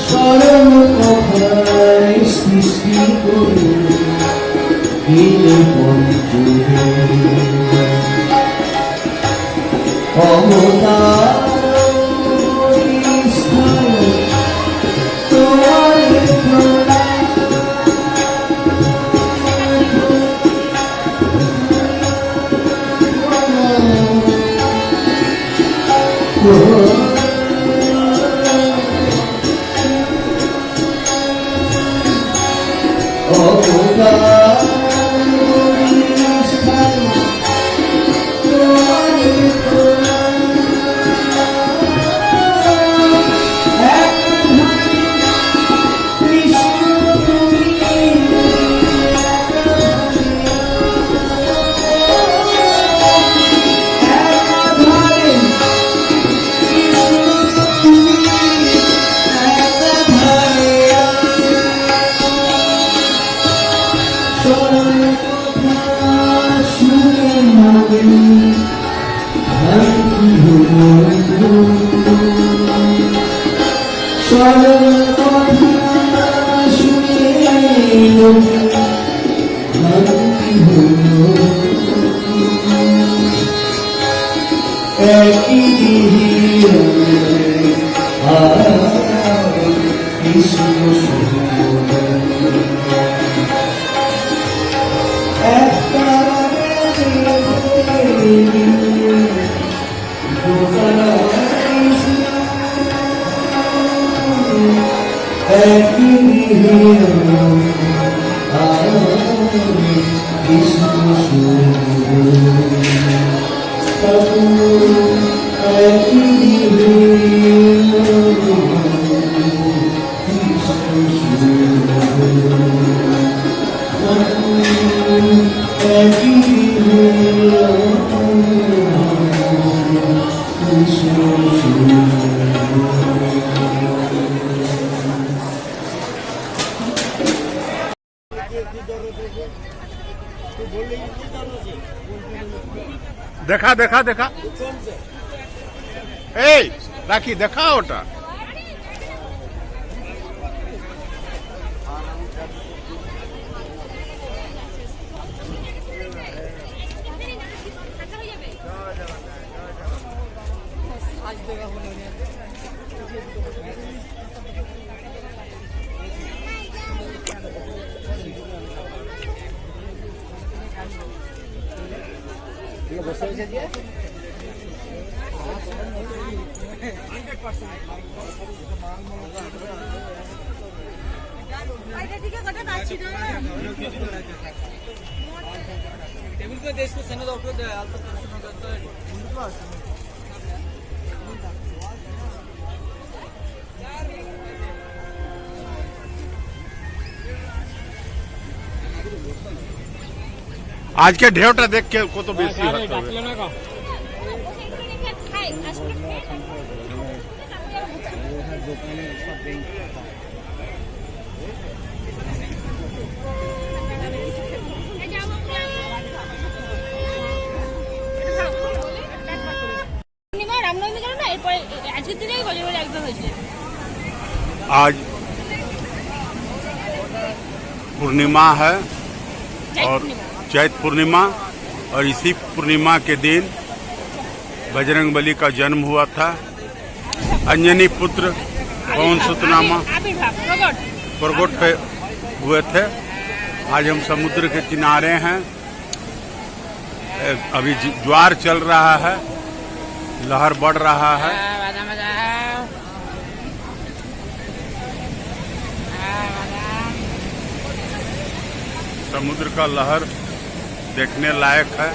স্মরণ কথায় সৃষ্টি করে দিলে পঞ্চরে অবতার দেখা দেখা দেখা এই রাখি দেখা ওটা আজকে ঢেউটা দেখে কত বেশি आज पूर्णिमा है और चैत पूर्णिमा और इसी पूर्णिमा के दिन बजरंगबली का जन्म हुआ था। अंजनी पुत्र पवन सुतनामा प्रकट हुए थे। आज हम समुद्र के किनारे हैं। अभी ज्वार चल रहा है, लहर बढ़ रहा है। समुद्र का लहर देखने लायक है।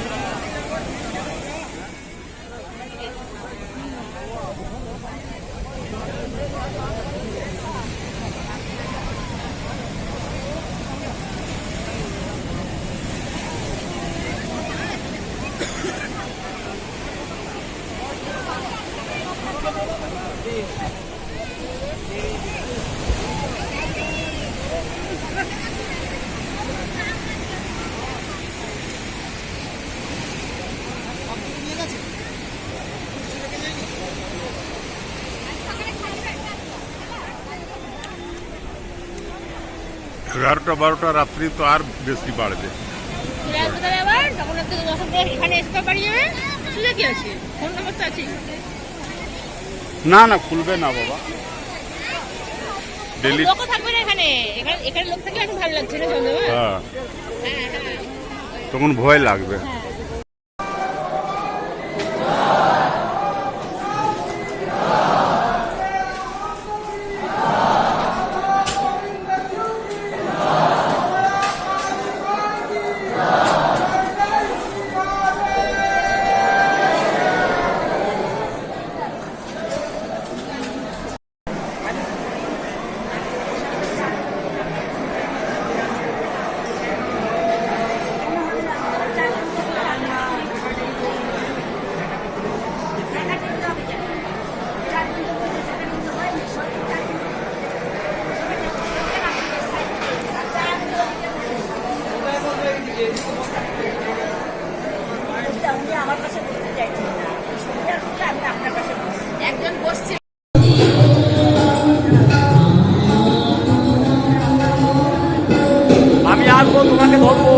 11টা 12টা রাত্রি তো আর বেশি বাড়বে। আবার তখন এখানে আসতে পারি যাবে, সুযোগ কি আছে, ফোন নাম্বার তো আছে। না না খুলবে না বাবা, ডেলি লোকও থাকবে না এখানে, এখানে লোক থাকলে এখন ভালো লাগছে না চন্দ্রমা। হ্যাঁ হ্যাঁ হ্যাঁ তখন ভয় লাগবে। একজন বসছে। আমি আসবো, তোমাকে ধরবো।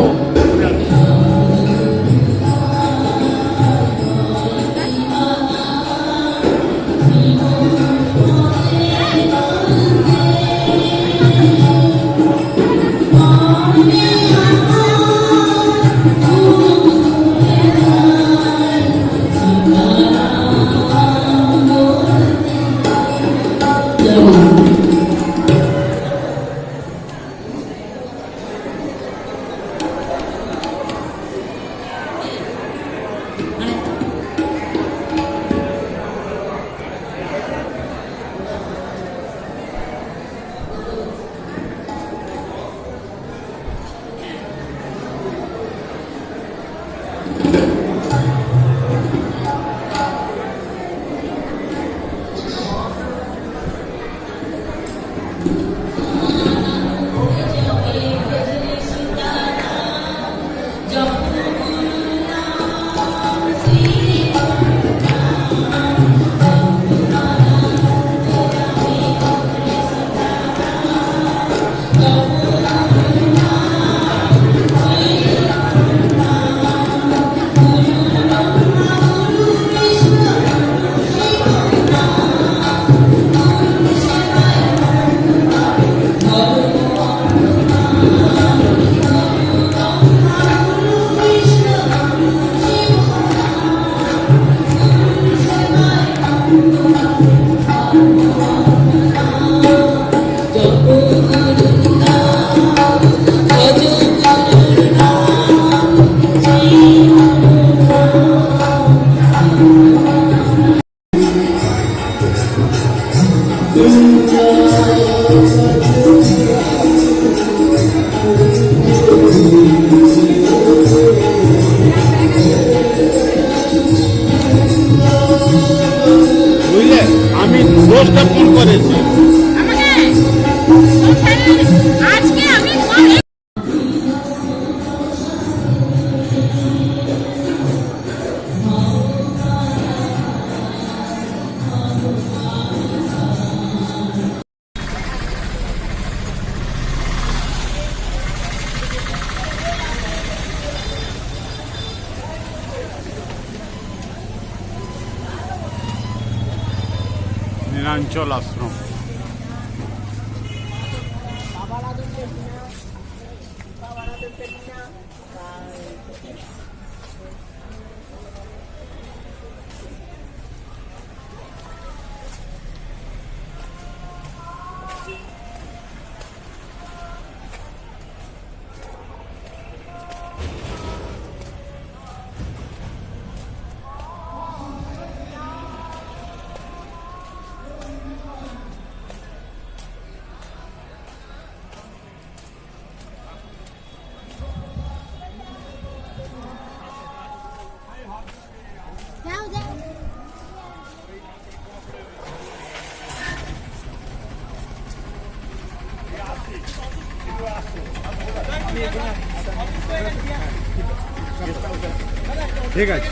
বুঝলে আমি 10টা ফোন করেছি। আজকে আমি নীলাঞ্চল আশ্রম। যাও যাও। ঠিক আছে।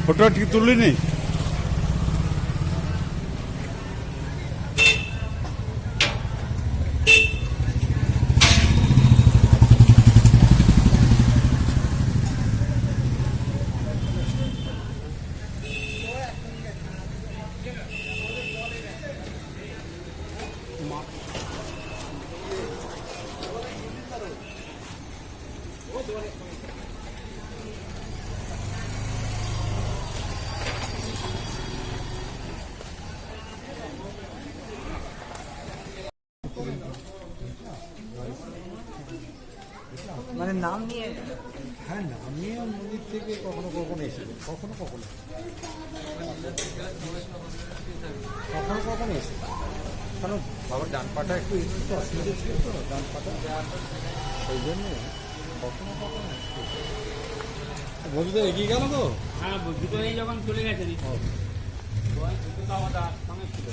ফটো ঠিক তুলিনি? মানে নাম নিয়ে, হ্যাঁ নাম নিয়ে মন্দির থেকে কখনো কখনো এসেছে, কখনো কখনো এসেছে। কারণ বাবার ডান পাটা একটু অসুবিধা ছিল তো, ডান পাটা, সেই জন্য কখনো কখনো বন্ধুদের এগিয়ে গেল তো। হ্যাঁ দুটো এই যখন চলে গেছে দুটো তো আমাদের সঙ্গে ছিল।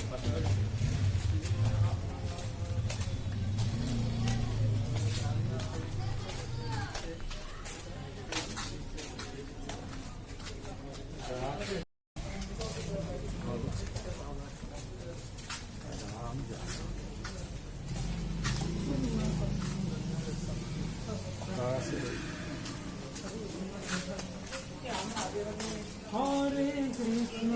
হরে কৃষ্ণ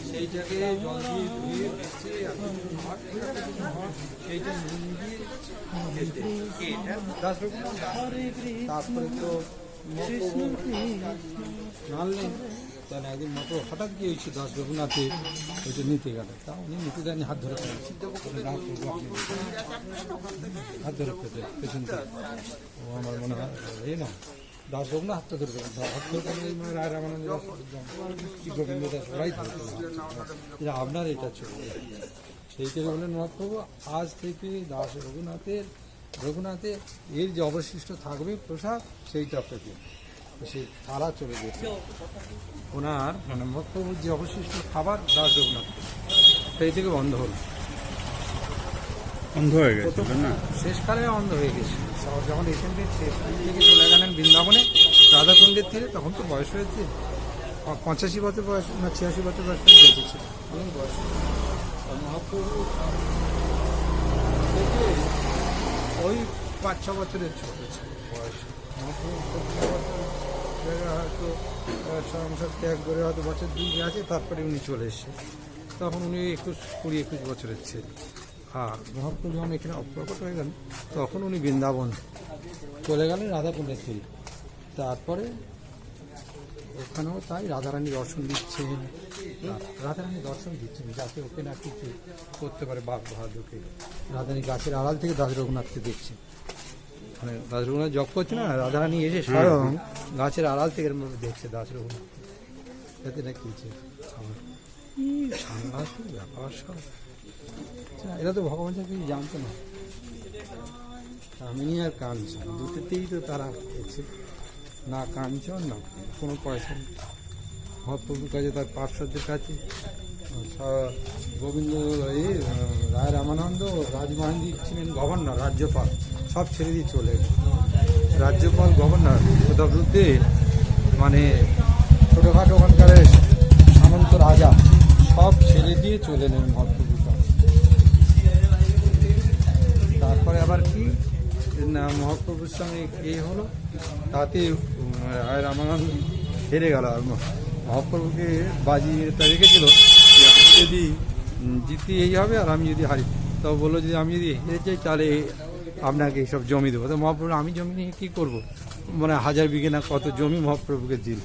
সেইটাকে জল দিয়ে ধুয়ে বেছে সেইটা নুন দিয়ে তারপরে তো নাড়লেন। তাহলে একদিন মতো হঠাৎ গিয়ে হয়েছে দাস রঘুনাথে ওইটা নিতে গেল, তা উনি নিতে দেননি, হাত ধরে ফেলেছি, হাত ধরে ফেলে পেছন থেকে। ও আমার মনে হয় এই না দাস রঘুনাথ হাতটা ধরে ফেলেন, হাত ধরে ফেলে রায় রামানন্দ গোবিন্দ দাস ওরাই ধরে ফেলে আপনার এটা চলবে। সেই থেকে বললেন মহাপ্রভু আজ থেকে দাস রঘুনাথের এর যে অবশিষ্ট থাকবে প্রসাদ সেইটা পেতে সেই তারা চলে যেত। ওনার মানে মহাপ্রভুর যে অবশিষ্ট খাবার দাস রঘুনাথ সেই থেকে বন্ধ হল, বন্ধ হয়ে গেছে না? শেষকালে বন্ধ হয়ে গেছে। যখন এখান থেকে শেষকাল থেকে চলে গেলেন বৃন্দাবনে রাধাকুণ্ডের তীরে, তখন তো বয়স হয়েছে 85 বছর বয়স না 86 বছর বয়স বেঁচেছে, অনেক বয়স। মহাপ্রভু থেকে ওই 5-6 বছরের ছোট ছিল বয়স। মহাপ্রভু হয়তো সংসার ত্যাগ করে হয়তো বছর 2 আছে, তারপরে উনি চলে এসেছে, তখন উনি 20-21 বছরের ছেলে। আর মহাপ্রভু যখন এখানে অপ্রকট হয়ে গেলেন তখন উনি বৃন্দাবন চলে গেলেন রাধাকুণ্ডের তীরে। তারপরে ওখানেও তাই রাধারানী দর্শন দিচ্ছেন, যাতে ওকে না কিছু করতে পারে বাঘ বাহাদুরকে। রাধারানী গাছের আড়াল থেকে দাস রঘুনাথকে দেখছে, মানে দাস রঘুনাথ জপ করছে না, রাধারানী এসে স্বয়ং গাছের আড়াল থেকে দেখছে দাস রঘুনাথ, যাতে না কিছু সাংঘাতিক ব্যাপার সব। এরা তো ভগবান কিছু জানতো না, কামিনী আর কাঞ্চন দুটোতেই তো তারা হচ্ছে, না কাঞ্চন না কোনো পয়সা নেই। মহাপ্রভুর কাছে তার পার্শ্বদের কাছে গোবিন্দ রায় রামানন্দ রাজমহেন্দ্র ছিলেন গভর্নর, রাজ্যপাল, সব ছেড়ে দিয়ে চলে গেল। রাজ্যপাল গভর্নর প্রতাপরুদ্ধে মানে ছোটোখাটো ওখানকার সামন্ত রাজা সব ছেড়ে দিয়ে চলে এলেন মহাপ্রভুর কাছে। তারপরে আবার কি না মহাপ্রভুর সঙ্গে এ হলো, তাতে রায় রামানন্দ হেরে গেল, আর মহাপ্রভুকে বাজি এটা রেখেছিল যে আমি যদি জিতি এই হবে আর আমি যদি হারি, তো বললো যদি আমি যদি হেরে যাই তাহলে আপনাকে এইসব জমি দেবো। তো মহাপ্রভু আমি জমি নিয়ে কী করবো, মানে 1000 বিঘে না কত জমি মহাপ্রভুকে দিল।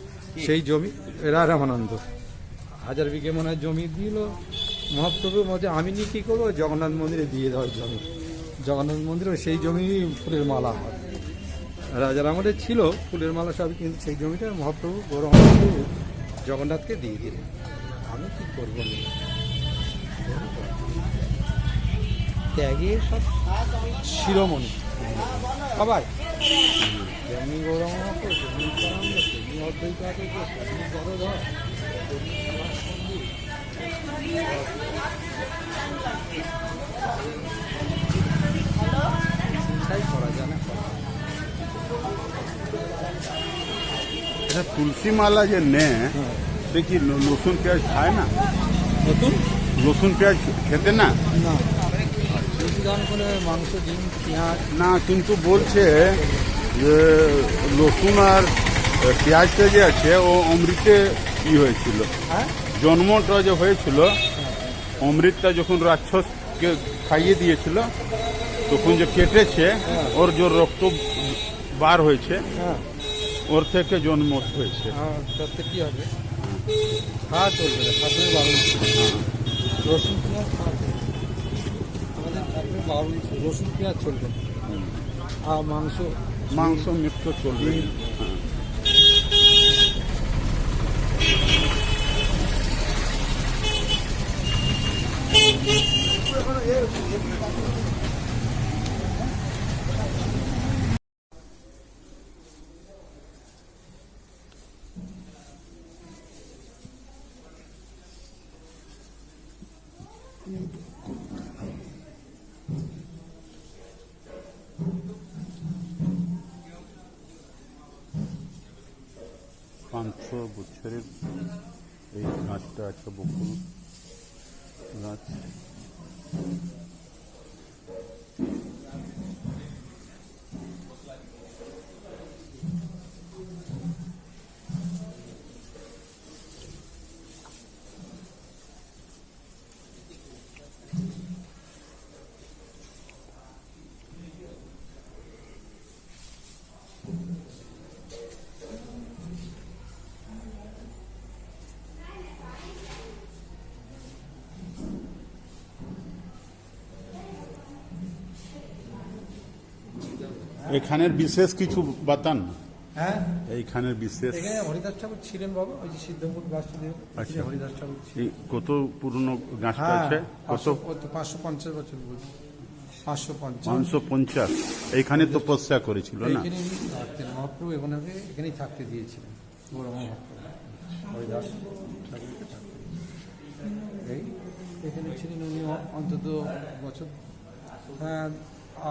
সেই জমি রামানন্দ 1000 বিঘে মনে হয় জমি দিল মহাপ্রভুর মধ্যে। আমি নিয়ে কী করবো, জগন্নাথ মন্দিরে দিয়ে দেওয়ার জমি। জগন্নাথ মন্দিরে সেই জমি ফুলের মালা হয়, রাজার আমাদের ছিল ফুলের মালা সব, কিন্তু সেই জমিটা মহাপ্রভু গৌরহরি জগন্নাথকে দিয়ে দিলেন। আমি কী করবো না, ত্যাগের সব শিরোমণি সবাই, যেমনি গৌরমহাপ্রভু তেমনি নিত্যানন্দ, তেমনি অদ্বৈত আচার্য, তেমনি গদাধর, তেমনি সমাজসঙ্গী। চিন্তাই করা যায় না। এটা তুলসী মালা যে নেয় সে কি রসুন পেঁয়াজ খায় না? নতুন রসুন পেঁয়াজ খেতে না? না দান করে মাংস, ডিম, পেঁয়াজ। না, কিন্তু বলছে যে রসুন আর পেঁয়াজটা যে আছে ও অমৃতে ই হয়েছিল, হ্যাঁ জন্মটা যে হয়েছিল অমৃতটা যখন রাক্ষসকে খাইয়ে দিয়েছিল তখন যে কেটেছে ওর যে রক্ত বার হয়েছে হ্যাঁ ওর থেকে জন্ম হয়েছে। তাতে কি হবে, খাওয়া চলবে না, ঠাকুরের বারণ ছিল। রসুন পেঁয়াজ খাওয়া চলবে, আমাদের ঠাকুরের বারণ ছিল, রসুন পেঁয়াজ চলবে না। আর মাংস মিক্ত চলবে। পাঁচশো বছরের এই গাছটা আছে, বকুল গাছ। এখানের বিশেষ কিছু বাতান, হ্যাঁ এইখানের বিশেষ। এখানে হরিদাস ঠাকুর ছিলেন বাবা, ওই যে সিদ্ধপুর গাছটা দিয়ে আচ্ছা। হরিদাস ঠাকুর ছিলেন। এই কত পুরনো গাছটা হ্যাঁ আছে? কত? 550 বছর বলছি, 550। 550। এইখানে তপস্যা করেছিল না? এখানে এমনি থাকতেন মহাপ্রভু, ওনাকে এখানেই থাকতে দিয়েছিলেন গৌর মহাপ্রভু, হরিদাস ঠাকুরকে থাকতে দিয়েছিলেন। এই এখানে ছিলেন উনি অন্তত বছর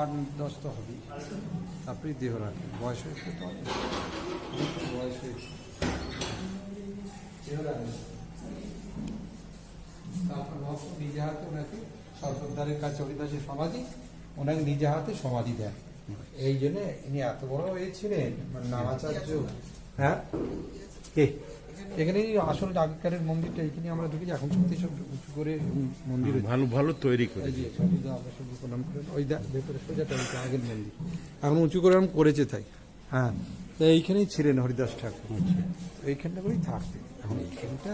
8-10 তো হবেই, তারপরে দেহ রাখেন। বয়স হয়েছে তো অনেক, বয়স হয়েছে, দেহ রাখেন। তারপর মহাপ্রভু নিজে হাতে ওনাকে সর্বদ্বারের কাছে হরিদাসের সমাধি, ওনাকে নিজে হাতে সমাধি দেন। এই জন্য ইনি এত বড় হয়েছিলেন, মানে নামাচার্য। হ্যাঁ কে এখানে আসল আগেকারের মন্দিরটা এখানে আমরা ঢুকেছি, এখন সত্যি সব উঁচু করে মন্দির হয়েছে। ভালো ভালো তৈরি করে। এই যে সবুজ আমরা সব প্রণাম করেন, ওই ভেতরে সোজাটা ওইটা আগের মন্দির, এখন উঁচু করে আমি করেছে তাই। হ্যাঁ তো এইখানেই ছিলেন হরিদাস ঠাকুর, এইখানটা করেই থাকতেন। এখন এইখানটা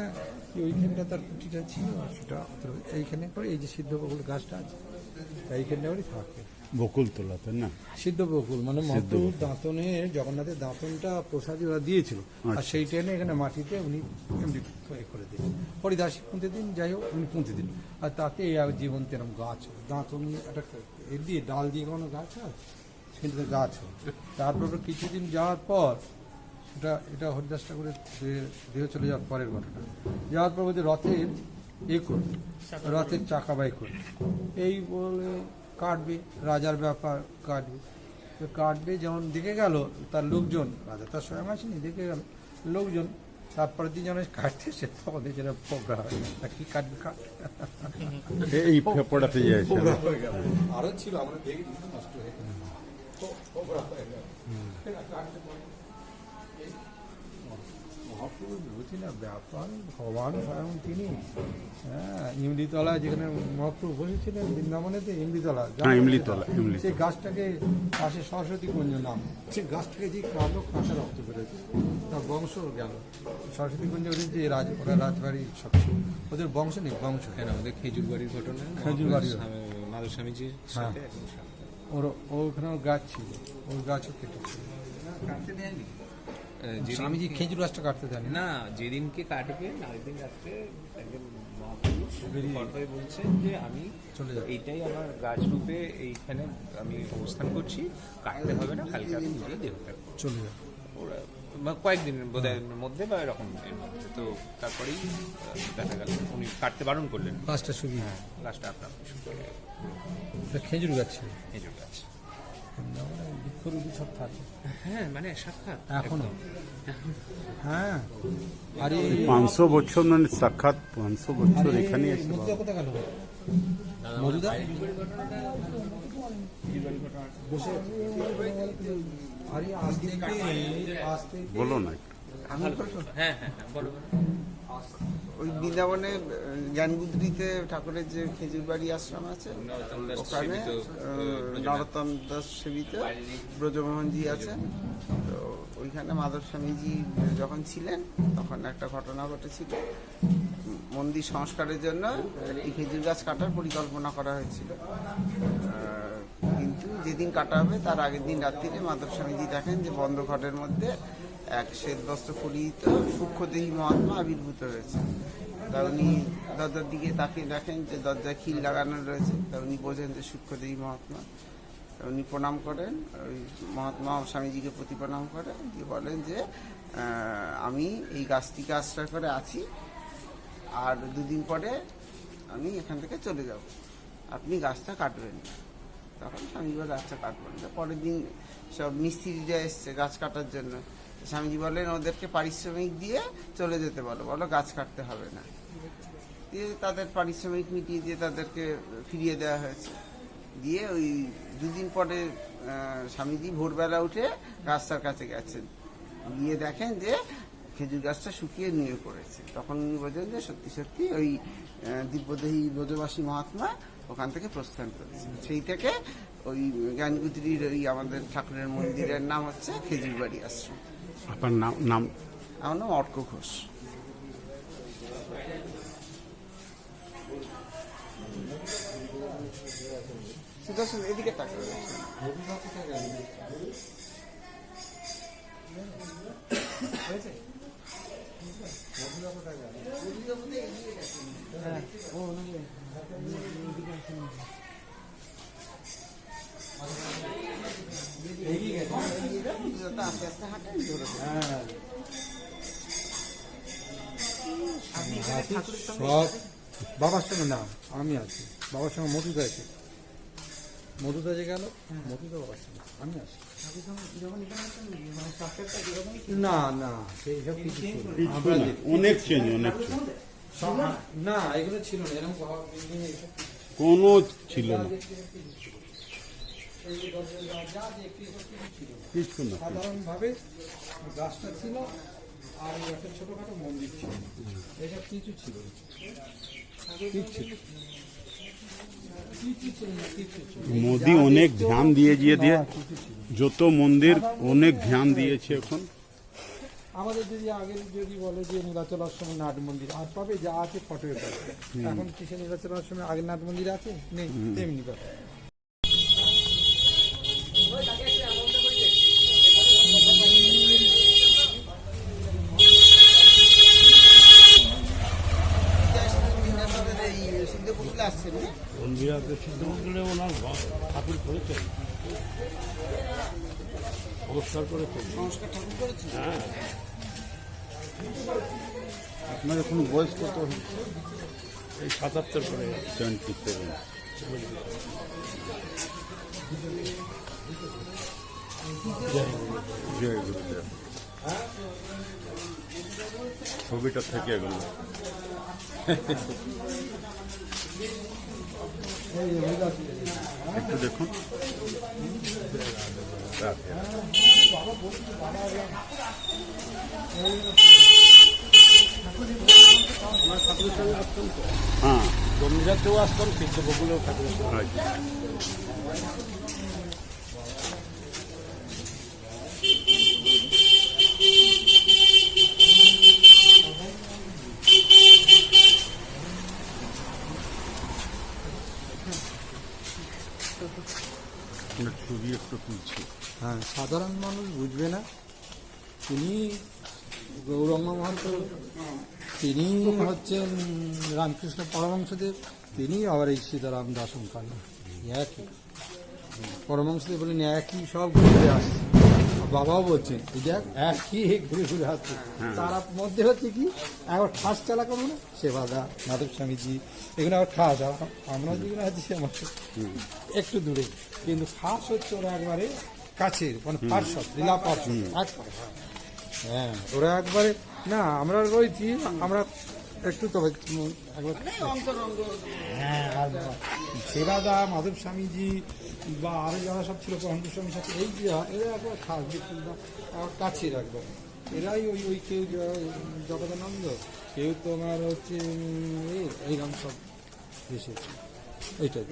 ওইখানটা তার কুটিটা ছিল, আর সেটা এইখানে করে এই যে সিদ্ধ বকুল গাছটা আছে এইখানটা করেই থাকতেন। বকুল তোলাতে না? সিদ্ধ বকুল মানে মহাপ্রভুর দাঁতনে, জগন্নাথের দাঁতনটা প্রসাদে ওরা দিয়েছিল, আর সেই ট্রেনে এখানে মাটিতে উনি এমনি তৈরি করে দিন, হরিদাসী পুঁতে দিন, যাই হোক উনি পুঁতে দিন। আর তাতে জীবন তেরম গাছ, দাঁতন একটা এর দিয়ে ডাল দিয়ে কোনো গাছ হয়, সেটাতে গাছ হয়। তারপর কিছুদিন যাওয়ার পর এটা হরিদাস ঠাকুরের দেহ চলে যাওয়ার পরের ঘটনা। যাওয়ার পর বলছে রথের করবে, রথের চাকা বাই করবে, এই বলে কাটবে, রাজার ব্যাপার কাটবে। তো কাটবে যেমন দেখে গেল তার লোকজন, রাজা তার স্বয়ং আসেনি, দেখে গেল লোকজন, তারপরের দিন যখন কাটতে সে তখন যেটা পোকরা হয়, কি কাটবে কাট, এই ফেপড়াতে যাচ্ছে। আরো ছিল আমরা দেখি নষ্ট হয়ে গেল, পোকরা হয়ে গেল। মহাপুরুষ বুঝি না ব্যাপার ভগবান স্বয়ং তিনি। হ্যাঁ, ইমলিতলা যেখানে মহাপ্রভু বসেছিলেন বৃন্দাবনেতে, ইমলিতলা হ্যাঁ, ইমলিতলা, ইমলিতলা। সেই গাছটাকে পাশে সরস্বতী কুঞ্জ নাম, সেই গাছটাকে যে কালো কাঁচা রক্ত বেরোচ্ছে, তার বংশ গেল। সরস্বতী কুঞ্জ ওদের যে ওরা রাজবাড়ি সব ছিল, ওদের বংশ নেই, বংশ কেন আমাদের খেজুর বাড়ির ঘটনা, খেজুর বাড়ি। মাধব স্বামীজির হ্যাঁ, সাথে একদম সাথে। ওখানে ওর গাছ ছিল, ওই গাছও কেটেছিল। স্বামীজি খেজুর গাছটা কাটতে দেয়নি। না, যেদিনকে কাটবে আগের দিন রাত্রে একজন মহাপুরুষ কর্তাই বলছেন যে আমি চলে যাবো। এইটাই আমার গাছ রূপে এইখানে আমি অবস্থান করছি, কাটতে হবে না, কালকে আমি নিজেই দেহত্যাগ করবো। চলে যাবে। ওরা কয়েকদিনের বোধহয় মধ্যে বা এরকম এর মধ্যে, তো তারপরেই দেখা গেল উনি কাটতে বারণ করলেন। গাছটা শুকিয়ে হ্যাঁ, গাছটা আপনার শুকিয়ে খেজুর গাছ ছিল। খেজুর গাছ। বৃক্ষরোপী সব থাকে হ্যাঁ, মানে সাক্ষাৎ এখনো। হ্যাঁ, আর এই 500 বছর মানে সাক্ষাৎ 500 বছর এখানে এসে মধুদা কোথায় গেল? মধুদা বসে আছে। আরে আজ থেকে বলো না একটু। হ্যাঁ হ্যাঁ হ্যাঁ, বলো বলো। ওই বৃন্দাবনে জ্ঞানগুদ্রিতে ঠাকুরের যে খেজুর বাড়ি আশ্রম আছে, নরোত্তম দাস ওখানে সেবিত, নরোত্তম দাস সেবিত ব্রজমোহনজি আছেন। তো ওইখানে মাধব স্বামীজি যখন ছিলেন তখন একটা ঘটনা ঘটেছিল। মন্দির সংস্কারের জন্য একটি খেজুর গাছ কাটার পরিকল্পনা করা হয়েছিল, কিন্তু যেদিন কাটা হবে তার আগের দিন রাত্রিরে মাধব স্বামীজি দেখেন যে বন্ধ ঘরের মধ্যে এক শ্বেত বস্ত্র পরিহিত সূক্ষ্মদেহী মহাত্মা আবির্ভূত হয়েছে। তা উনি দরজার দিকে তাকিয়ে দেখেন যে দরজায় খিল লাগানো রয়েছে। তা উনি বোঝেন যে সূক্ষ্মদেহী মহাত্মা। তা উনি প্রণাম করেন, ওই মহাত্মা স্বামীজিকে প্রতি প্রণাম করেন, দিয়ে বলেন যে আমি এই গাছটিকে আশ্রয় করে আছি, আর দুদিন পরে আমি এখান থেকে চলে যাব, আপনি গাছটা কাটবেন না। তখন স্বামীজি বলে আচ্ছা কাটবেন না। পরের দিন সব মিস্ত্রিরা এসছে গাছ কাটার জন্য। স্বামীজি বলেন ওদেরকে পারিশ্রমিক দিয়ে চলে যেতে বলো, বলো গাছ কাটতে হবে না। দিয়ে তাদের পারিশ্রমিক মিটিয়ে দিয়ে তাদেরকে ফিরিয়ে দেওয়া হয়েছে। দিয়ে ওই দুদিন পরে স্বামীজি ভোরবেলা উঠে রাস্তার কাছে গেছেন, গিয়ে দেখেন যে খেজুর গাছটা শুকিয়ে নিয়ে পড়েছে। তখন উনি বোঝেন যে সত্যি সত্যি ওই দিব্যদেহী ব্রজবাসী মহাত্মা ওখান থেকে প্রস্থান করেছে। সেই থেকে ওই জ্ঞানগুদ্রির ওই আমাদের ঠাকুরের মন্দিরের নাম হচ্ছে খেজুর বাড়ি আশ্রম। আপনার নাম? আমার নাম অর্ক ঘোষ। সুদর্শন এদিকে তাকাবে। আস্তে আস্তে হাঁটেন ধরে সব বাবার সঙ্গে না, আমি আছি বাবার সঙ্গে। মধুদা আছে, মধুদা যে গেল, মধুদা বাবার সঙ্গে, আমি আছি। না না সেই সব কিছু ছিল না। আমরা যে অনেক চেঞ্জ, অনেক চেঞ্জ। না এগুলো ছিল না, এরকম বিল্ডিং এইসব কোনো ছিল না, কিছু না। সাধারণভাবে গাছটা ছিল আর একটা ছোটখাটো মন্দির ছিল, এসব কিছু ছিল না। মোদি অনেক ধ্যান দিয়ে যত মন্দির অনেক ধ্যান দিয়েছে এখন। আমাদের যদি আগে যদি বলে যে নীলাচল আশ্রমে নাট মন্দির, আর পাবে যা আছে ফটোর কাছে। এখন কিসে নীলাচল আশ্রমে আগের নাট মন্দির আছে নেই, তেমনি কথা। আসছেন সিদ্ধমন্দিরে ওনার ঠাকুর করেছেন, সংস্কার করেছেন। সংস্কার ঠাকুর করেছেন। হ্যাঁ, আপনার এখন বয়স কত? এই 77 করে 77। জয় গুরুদেব। ছবিটা থেকে গেল। একটু দেখুন। হ্যাঁ, জমিদারকেও আসতাম, পৃষ্ঠপোষকগুলোও ঠাকুরের আচ্ছা। আপনার ছবি একটু তুলছি। হ্যাঁ, সাধারণ মানুষ বুঝবে না। তিনি গৌরাঙ্গ মহন্ত, তিনি হচ্ছেন রামকৃষ্ণ পরমহংসদেব, তিনি আবার এই সীতারাম দাসম কালী একই। পরমহংসদেব বলেন একই, সব ঘুরে আসছে। বাবাও বলছেন এই দেখ একই ঘুরে ঘুরে আসছে। তার মধ্যে হচ্ছে কি, একবার ঠাস চালা করবো না, সেবাদা মাধব স্বামীজি, এগুলো আবার ঠাস। আর আমরা যেগুলো আছি আমার একটু দূরে, কিন্তু খাস হচ্ছে ওরা একবারে কাছের, মানে পার্শ্বদ, লীলা পার্শ্বদ একবারে। হ্যাঁ, ওরা একবারে না, আমরা রয়েছি, আমরা একটু তবে একবার হ্যাঁ। আর সেবাদা মাধব স্বামীজি বা আরো যারা সব ছিল পরমহংস স্বামীর সাথে, এই যে এরা একবার খাস বিপুলদা কাছের একবার। এরাই ওই ওই কেউ জগদানন্দ, কেউ তোমার হচ্ছে এইরকম সব এসেছে। এইটাই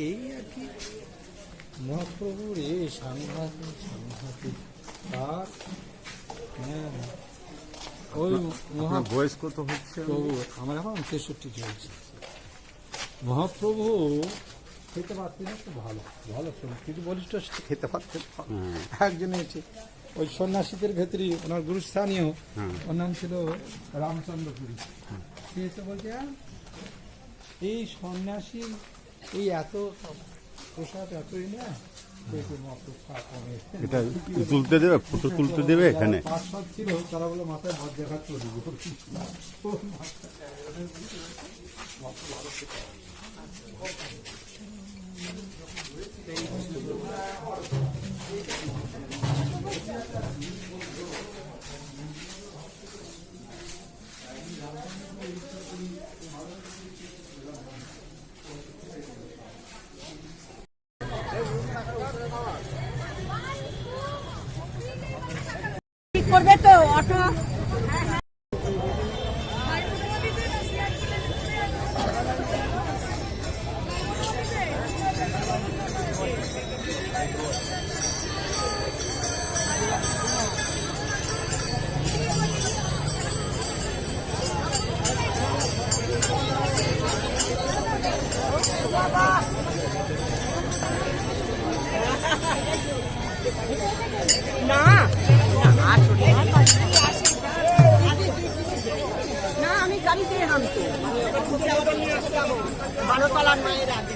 এই আর কি। মহাপ্রভুর এ সাংঘাতিক তার। হ্যাঁ, ওই আপনার বয়স কত হচ্ছে? মহাপ্রভু, আমার এখন 63 চলছে। মহাপ্রভু খেতে পারতেন তো ভালো ভালো, কিন্তু বলিষ্ঠ খেতে পারতেন। একজন হচ্ছে ওই সন্ন্যাসীদের ভেতরে ওনার গুরুস্থানীয়, ওর নাম ছিল রামচন্দ্রপুরী। সে তো বলছে এই সন্ন্যাসী এই এত প্রসাদ এতই না, এটা তুলতে দেবে, ফটো তুলতে দেবে এখানে? পাঁচশত ছিল, তারা বলে মাথায় হাত দেখা চলে করবে তো অটো। না না, আমি গাড়িতে নামতো, 12 তলার মায়ের আগে।